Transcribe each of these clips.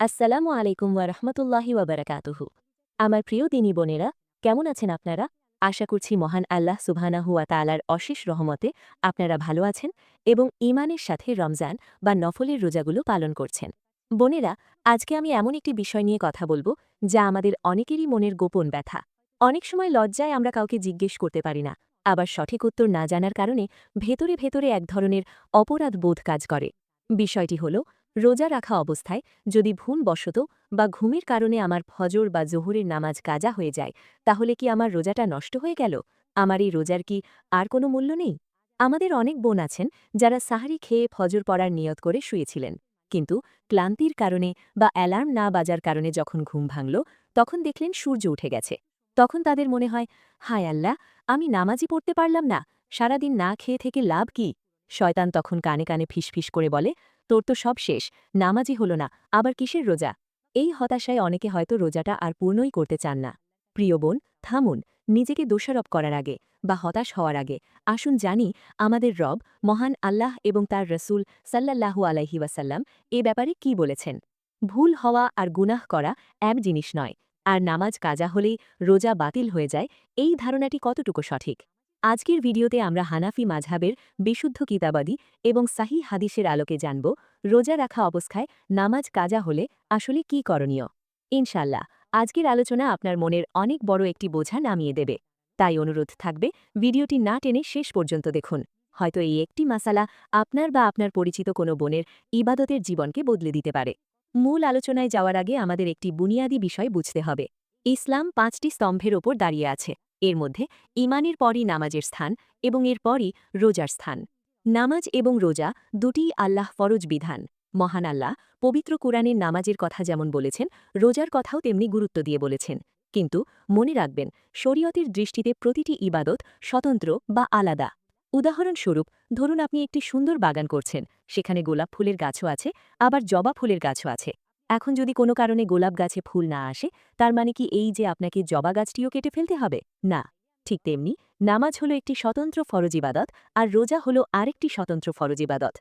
আসসালামু আলাইকুম ওয়া রাহমাতুল্লাহি ওয়া বারাকাতুহু। আমার প্রিয় দিনী বোনেরা, কেমন আছেন আপনারা? আশা করছি মহান আল্লাহ সুবহানাহু ওয়া তাআলার অশেষ রহমতে আপনারা ভালো আছেন এবং ঈমানের সাথে রমজান বা নফলের রোজাগুলো পালন করছেন। বোনেরা, আজকে আমি এমন একটি বিষয় নিয়ে কথা বলবো যা আমাদের অনেকেরই মনের গোপন ব্যথা। অনেক সময় লজ্জায় আমরা কাউকে জিজ্ঞেস করতে পারি না, আবার সঠিক উত্তর না জানার কারণে ভেতরে ভেতরে এক ধরনের অপরাধ বোধ কাজ করে। বিষয়টি হল, রোজা রাখা অবস্থায় যদি ভুলবশত বা ঘুমের কারণে আমার ফজর বা জোহরের নামাজ কাজা হয়ে যায়, তাহলে কি আমার রোজাটা নষ্ট হয়ে গেল? আমার এই রোজার কি আর কোনো মূল্য নেই? আমাদের অনেক বোন আছেন যারা সাহারি খেয়ে ফজর পড়ার নিয়ত করে শুয়েছিলেন, কিন্তু ক্লান্তির কারণে বা অ্যালার্ম না বাজার কারণে যখন ঘুম ভাঙল, তখন দেখলেন সূর্য উঠে গেছে। তখন তাদের মনে হয়, হায় আল্লাহ, আমি নামাজই পড়তে পারলাম না, সারাদিন না খেয়ে থেকে লাভ কি? শয়তান তখন কানে কানে ফিসফিস করে বলে, তোর তো সব শেষ, নামাজই হলো না, আবার কিসের রোজা? এই হতাশায় অনেকে হয়তো রোজাটা আর পূর্ণই করতে চান না। প্রিয় বোন, থামুন। নিজেকে দোষারোপ করার আগে বা হতাশ হওয়ার আগে আসুন জানি আমাদের রব মহান আল্লাহ এবং তার রসুল সাল্লাল্লাহু আলাইহি ওয়াসাল্লাম এ ব্যাপারে কি বলেছেন। ভুল হওয়া আর গুনাহ করা এক জিনিস নয়, আর নামাজ কাজা হলেই রোজা বাতিল হয়ে যায়, এই ধারণাটি কতটুকু সঠিক? আজকের ভিডিওতে আমরা হানাফি মাঝহাবের বিশুদ্ধ কিতাবাদি এবং সাহি হাদিসের আলোকে জানব রোজা রাখা অবস্থায় নামাজ কাজা হলে আসলে কি করণীয়। ইনশাল্লাহ, আজকের আলোচনা আপনার মনের অনেক বড় একটি বোঝা নামিয়ে দেবে। তাই অনুরোধ থাকবে, ভিডিওটি না টেনে শেষ পর্যন্ত দেখুন। হয়তো এই একটি মাসালা আপনার বা আপনার পরিচিত কোনো বোনের ইবাদতের জীবনকে বদলে দিতে পারে। মূল আলোচনায় যাওয়ার আগে আমাদের একটি বুনিয়াদী বিষয় বুঝতে হবে। ইসলাম ৫টি স্তম্ভের ওপর দাঁড়িয়ে আছে। এর মধ্যে ঈমানের পরই নামাজের স্থান এবং এর পরই রোজার স্থান। নামাজ এবং রোজা দুটিই আল্লাহ ফরজ বিধান। মহান আল্লাহ পবিত্র কুরআনের নামাজের কথা যেমন বলেছেন, রোজার কথাও তেমনি গুরুত্ব দিয়ে বলেছেন। কিন্তু মনে রাখবেন, শরীয়তের দৃষ্টিতে প্রতিটি ইবাদত স্বতন্ত্র বা আলাদা। উদাহরণস্বরূপ, ধরুন আপনি একটি সুন্দর বাগান করছেন, সেখানে গোলাপ ফুলের গাছও আছে, আবার জবা ফুলের গাছও আছে। এখন যদি কোনো কারণে গোলাপ গাছে ফুল না আসে, তার মানে কি এই যে আপনাকে জবা গাছটিও কেটে ফেলতে হবে? না। ঠিক তেমনি নামাজ হলো একটি স্বতন্ত্র ফরজ ইবাদত, আর রোজা হলো আরেকটি স্বতন্ত্র ফরজ ইবাদত।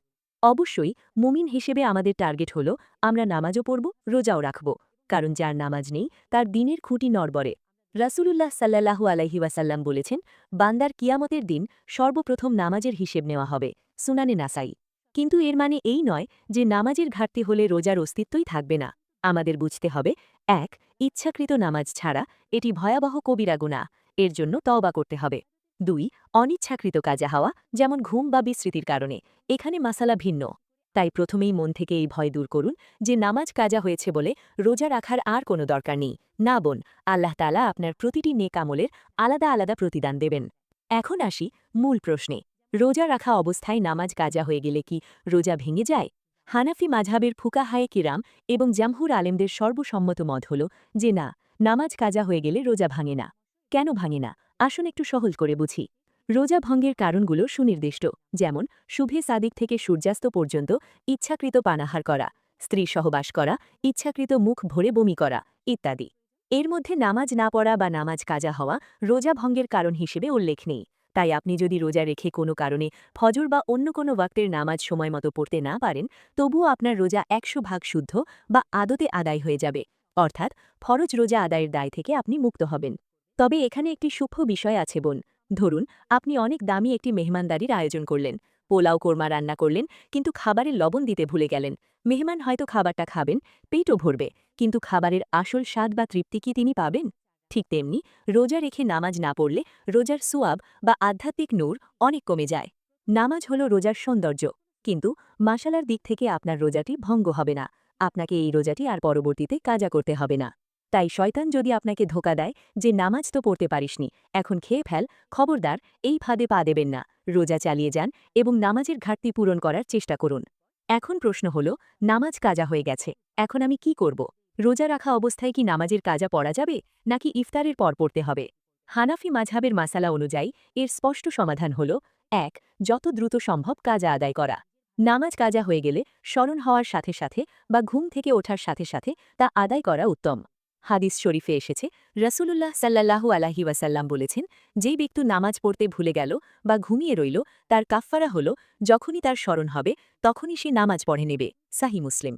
অবশ্যই মুমিন হিসেবে আমাদের টার্গেট হলো আমরা নামাজও পড়ব, রোজাও রাখব, কারণ যার নামাজ নেই তার দিনের খুঁটি নড়বড়ে। রাসূলুল্লাহ সাল্লাল্লাহু আলাইহি ওয়াসাল্লাম বলেছেন, বান্দার কিয়ামতের দিন সর্বপ্রথম নামাজের হিসেব নেওয়া হবে। সুনানে নাসাই। কিন্তু এর মানে এই নয় যে নামাজের ঘাটতি হলে রোজার অস্তিত্বই থাকবে না। আমাদের বুঝতে হবে, ১. ইচ্ছাকৃত নামাজ ছাড়া এটি ভয়াবহ কবিরা গুনাহ, এর জন্য তওবা করতে হবে। ২. অনিচ্ছাকৃত কাজা হওয়া, যেমন ঘুম বা বিস্মৃতির কারণে, এখানে মাসালা ভিন্ন। তাই প্রথমেই মন থেকে এই ভয় দূর করুন যে নামাজ কাজা হয়েছে বলে রোজা রাখার আর কোনো দরকার নেই। না বোন, আল্লাহ তাআলা আপনার প্রতিটি নেক আমলের আলাদা আলাদা প্রতিদান দেবেন। এখন আসি মূল প্রশ্নে। রোজা রাখা অবস্থায় নামাজ কাজা হয়ে গেলে কি রোজা ভেঙে যায়? হানাফি মাঝহাবের ফুকাহায়ে কিরাম এবং জামহুর আলেমদের সর্বসম্মত মত হল যে না, নামাজ কাজা হয়ে গেলে রোজা ভাঙে না। কেন ভাঙে না? আসুন একটু সহজ করে বুঝি। রোজা ভঙ্গের কারণগুলো সুনির্দিষ্ট, যেমন শুভে সাদিক থেকে সূর্যাস্ত পর্যন্ত ইচ্ছাকৃত পানাহার করা, স্ত্রী সহবাস করা, ইচ্ছাকৃত মুখ ভরে বমি করা ইত্যাদি। এর মধ্যে নামাজ না পড়া বা নামাজ কাজা হওয়া রোজা ভঙ্গের কারণ হিসেবে উল্লেখ নেই। তাই আপনি যদি রোজা রেখে কোনো কারণে ফজর বা অন্য কোনো ওয়াক্তের নামাজ সময়মতো পড়তে না পারেন, তবুও আপনার রোজা ১০০% শুদ্ধ বা আদতে আদায় হয়ে যাবে, অর্থাৎ ফরজ রোজা আদায়ের দায় থেকে আপনি মুক্ত হবেন। তবে এখানে একটি সূক্ষ্ম বিষয় আছে বোন। ধরুন আপনি অনেক দামি একটি মেহমানদারির আয়োজন করলেন, পোলাও কোরমা রান্না করলেন, কিন্তু খাবারে লবণ দিতে ভুলে গেলেন। মেহমান হয়তো খাবারটা খাবেন, পেটও ভরবে, কিন্তু খাবারের আসল স্বাদ বা তৃপ্তি কি তিনি পাবেন? ঠিক তেমনি রোজা রেখে নামাজ না পড়লে রোজার সুয়াব বা আধ্যাত্মিক নূর অনেক কমে যায়। নামাজ হলো রোজার সৌন্দর্য, কিন্তু মাসালার দিক থেকে আপনার রোজাটি ভঙ্গ হবে না। আপনাকে এই রোজাটি আর পরবর্তীতে কাজা করতে হবে না। তাই শয়তান যদি আপনাকে ধোঁকা দেয় যে নামাজ তো পড়তে পারিসনি, এখন খেয়ে ফেল, খবরদার এই ফাঁদে পা দেবেন না। রোজা চালিয়ে যান এবং নামাজের ঘাটতি পূরণ করার চেষ্টা করুন। এখন প্রশ্ন হল, নামাজ কাজা হয়ে গেছে, এখন আমি কি করব? রোজা রাখা অবস্থায় কি নামাজের কাজা পড়া যাবে, নাকি ইফতারের পর পড়তে হবে? হানাফি মাঝহাবের মাসালা অনুযায়ী এর স্পষ্ট সমাধান হল, ১. যত দ্রুত সম্ভব কাজা আদায় করা। নামাজ কাজা হয়ে গেলে স্মরণ হওয়ার সাথে সাথে বা ঘুম থেকে ওঠার সাথে সাথে তা আদায় করা উত্তম। হাদিস শরীফে এসেছে, রাসূলুল্লাহ সাল্লাল্লাহু আলাইহি ওয়াসাল্লাম বলেছেন, যেই ব্যক্তি নামাজ পড়তে ভুলে গেল বা ঘুমিয়ে রইল, তার কাফফারা হল যখনই তার স্মরণ হবে তখনই সে নামাজ পড়ে নেবে। সাহি মুসলিম।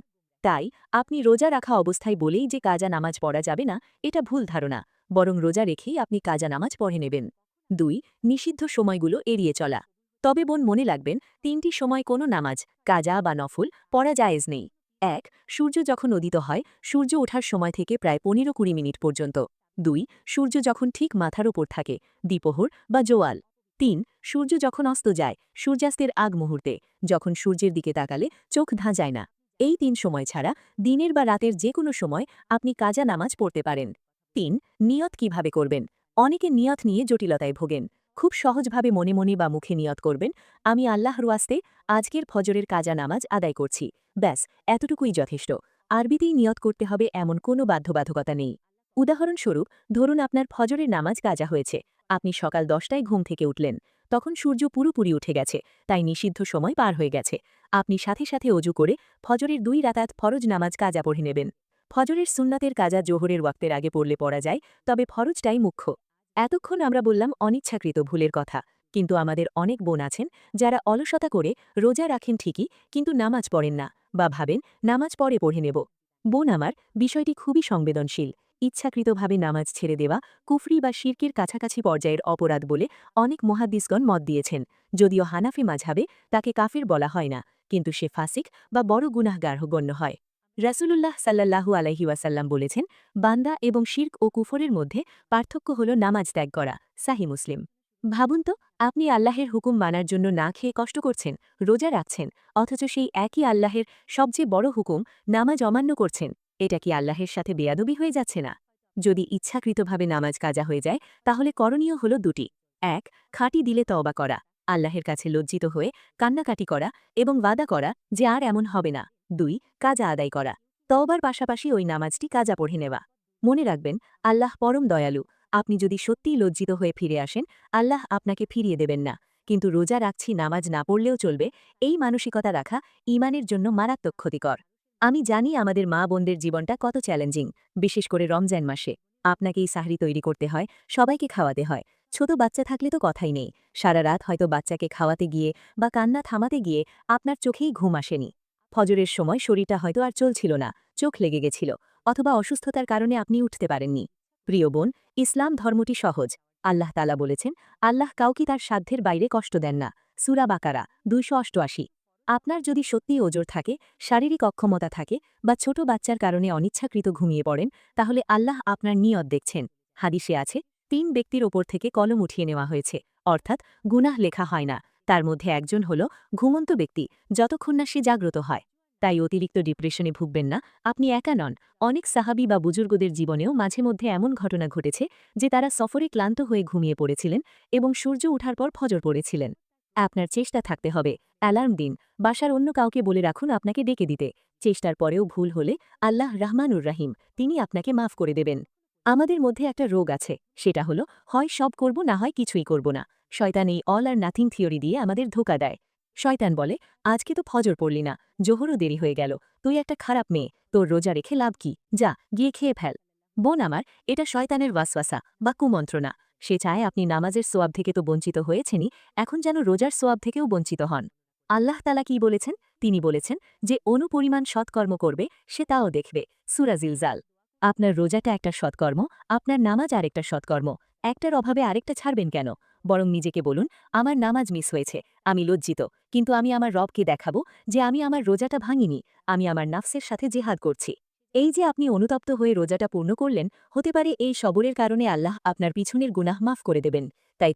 তাই আপনি রোজা রাখা অবস্থায় বলেই যে কাজা নামাজ পড়া যাবে না এটা ভুল ধারণা, বরং রোজা রেখেই আপনি কাজা নামাজ পড়ে নেবেন। ২. নিষিদ্ধ সময়গুলো এড়িয়ে চলা। তবে বোন মনে রাখবেন ৩টি সময় কোনো নামাজ, কাজা বা নফল পড়া জায়েজ নেই। ১. সূর্য যখন উদিত হয় সূর্য ওঠার সময় থেকে প্রায় ১৫-২০ মিনিট পর্যন্ত। ২. সূর্য যখন ঠিক মাথার ওপর থাকে, দ্বিপ্রহর বা জোয়াল। ৩. সূর্য যখন অস্ত যায় সূর্যাস্তের আগ মুহূর্তে, যখন সূর্যের দিকে তাকালে চোখ ধাঁধায় না। এই ৩ সময় ছাড়া দিনের বা রাতের যে কোনো সময় আপনি কাজা নামাজ পড়তে পারেন। ৩. নিয়ত কিভাবে করবেন? অনেকে নিয়ত নিয়ে জটিলতায় ভোগেন। খুব সহজভাবে মনে মনে বা মুখে নিয়ত করবেন, আমি আল্লাহর ওয়াস্তে আজকের ফজরের কাজা নামাজ আদায় করছি, ব্যাস এতটুকুই যথেষ্ট। আরবিতেই নিয়ত করতে হবে এমন কোনো বাধ্যবাধকতা নেই। উদাহরণস্বরূপ, ধরুন আপনার ফজরের নামাজ কাজা হয়েছে, আপনি সকাল ১০টায় ঘুম থেকে উঠলেন, তখন সূর্য পুরোপুরি উঠে গেছে, তাই নিষিদ্ধ সময় পার হয়ে গেছে। আপনি সাথে সাথে অজু করে ফজরের ২ রাকাত ফরজ নামাজ কাজা পড়ে নেবেন। ফজরের সুন্নাতের কাজা জোহরের ওয়াক্তের আগে পড়লে পড়া যায়, তবে ফরজটাই মুখ্য। এতক্ষণ আমরা বললাম অনিচ্ছাকৃত ভুলের কথা, কিন্তু আমাদের অনেক বোন আছেন যারা অলসতা করে রোজা রাখেন ঠিকই, কিন্তু নামাজ পড়েন না, বা ভাবেন নামাজ পড়ে নেব। বোন আমার, বিষয়টি খুবই সংবেদনশীল। ইচ্ছাকৃতভাবে নামাজ ছেড়ে দেওয়া কুফরি বা শিরকের কাছাকাছি পর্যায়ের অপরাধ বলে অনেক মুহাদ্দিসগণ মত দিয়েছেন। যদিও হানাফি মাঝহাবে তাকে কাফির বলা হয় না, কিন্তু সে ফাসিক বা বড় গুনাহগার গণ্য হয়। রাসূলুল্লাহ সাল্লাল্লাহু আলাইহি ওয়াসাল্লাম বলেছেন, বান্দা এবং শিরক ও কুফরের মধ্যে পার্থক্য হল নামাজ ত্যাগ করা। সাহিহ মুসলিম। ভাবুন তো, আপনি আল্লাহের হুকুম মানার জন্য না খেয়ে কষ্ট করছেন, রোজা রাখছেন, অথচ সেই একই আল্লাহের সবচেয়ে বড় হুকুম নামাজ অমান্য করছেন। এটা কি আল্লাহের সাথে বেয়াদবি হয়ে যাচ্ছে না? যদি ইচ্ছাকৃতভাবে নামাজ কাজা হয়ে যায়, তাহলে করণীয় হল দুটি। ১. খাঁটি দিলে তওবা করা, আল্লাহের কাছে লজ্জিত হয়ে কান্নাকাটি করা এবং ওয়াদা করা যে আর এমন হবে না। ২. কাজা আদায় করা, তওবার পাশাপাশি ওই নামাজটি কাজা পড়ে নেওয়া। মনে রাখবেন, আল্লাহ পরম দয়ালু। আপনি যদি সত্যিই লজ্জিত হয়ে ফিরে আসেন, আল্লাহ আপনাকে ফিরিয়ে দেবেন না। কিন্তু রোজা রাখছি, নামাজ না পড়লেও চলবে, এই মানসিকতা রাখা ঈমানের জন্য মারাত্মক ক্ষতিকর। আমি জানি আমাদের মা বোনদের জীবনটা কত চ্যালেঞ্জিং, বিশেষ করে রমজান মাসে। আপনাকেই সাহরি তৈরি করতে হয়, সবাইকে খাওয়াতে হয়। ছোট বাচ্চা থাকলে তো কথাই নেই, সারা রাত হয়তো বাচ্চাকে খাওয়াতে গিয়ে বা কান্না থামাতে গিয়ে আপনার চোখেই ঘুম আসেনি। ফজরের সময় শরীরটা হয়তো আর চলছিল না, চোখ লেগে গেছিল, অথবা অসুস্থতার কারণে আপনি উঠতে পারেননি। প্রিয় বোন, ইসলাম ধর্মটি সহজ। আল্লাহ তাআলা বলেছেন, আল্লাহ কাউকে তার সাধ্যের বাইরে কষ্ট দেন না। সূরা বাকারা ২৮৮। আপনার যদি সত্যিই ওজর থাকে, শারীরিক অক্ষমতা থাকে, বা ছোট বাচ্চার কারণে অনিচ্ছাকৃত ঘুমিয়ে পড়েন, তাহলে আল্লাহ আপনার নিয়ত দেখছেন। হাদিসে আছে, ৩ ব্যক্তির ওপর থেকে কলম উঠিয়ে নেওয়া হয়েছে, অর্থাৎ গুনাহ লেখা হয় না। তার মধ্যে একজন হল ঘুমন্ত ব্যক্তি, যতক্ষণ না সে জাগ্রত হয়। তাই অতিরিক্ত ডিপ্রেশনে ভুগবেন না, আপনি একা নন। অনেক সাহাবী বা বুজুর্গদের জীবনেও মাঝে মধ্যে এমন ঘটনা ঘটেছে যে তারা সফরে ক্লান্ত হয়ে ঘুমিয়ে পড়েছিলেন এবং সূর্য ওঠার পর ফজর পড়েছিলেন। আপনার চেষ্টা থাকতে হবে, অ্যালার্ম দিন, বাসার অন্য কাউকে বলে রাখুন আপনাকে ডেকে দিতে। চেষ্টার পরেও ভুল হলে আল্লাহ রাহমানুর রাহিম, তিনি আপনাকে মাফ করে দেবেন। আমাদের মধ্যে একটা রোগ আছে, সেটা হলো হয় সব করব না হয় কিছুই করব না। শয়তান এই অল আর নাথিং থিওরি দিয়ে আমাদের ধোঁকা দেয়। শয়তান বলে, আজকে তো ফজর পড়লি না, জোহরও দেরি হয়ে গেল, তুই একটা খারাপ মেয়ে, তোর রোজা রেখে লাভ কি, যা গিয়ে খেয়ে ফেল। বোন আমার, এটা শয়তানের ওয়াসওয়াসা বা কুমন্ত্রণা। সে চায় আপনি নামাজের সোয়াব থেকে তো বঞ্চিত হয়েছেনই, এখন যেন রোজার সোয়াব থেকেও বঞ্চিত হন। আল্লাহ তাআলা কি বলেছেন? তিনি বলেছেন যে অনুপরিমাণ সৎকর্ম করবে সে তাও দেখবে। সূরা জিলজাল। আপনার রোজাটা একটা সৎকর্ম, আপনার নামাজ আরেকটা সৎকর্ম। একটার অভাবে আরেকটা ছাড়বেন কেন? বরং নিজেকে বলুন, আমার নামাজ মিস হয়েছে, আমি লজ্জিত, কিন্তু আমি আমার রবকে দেখাবো যে আমি আমার রোজাটা ভাঙিনি, আমি আমার নাফসের সাথে জেহাদ করছি। এই যে আপনি অনুতপ্ত হয়ে রোজাটা পূর্ণ করলেন, হতে পারে এই সবরের কারণে আল্লাহ আপনার পিছনের গুনাহ মাফ করে দেবেন। তাই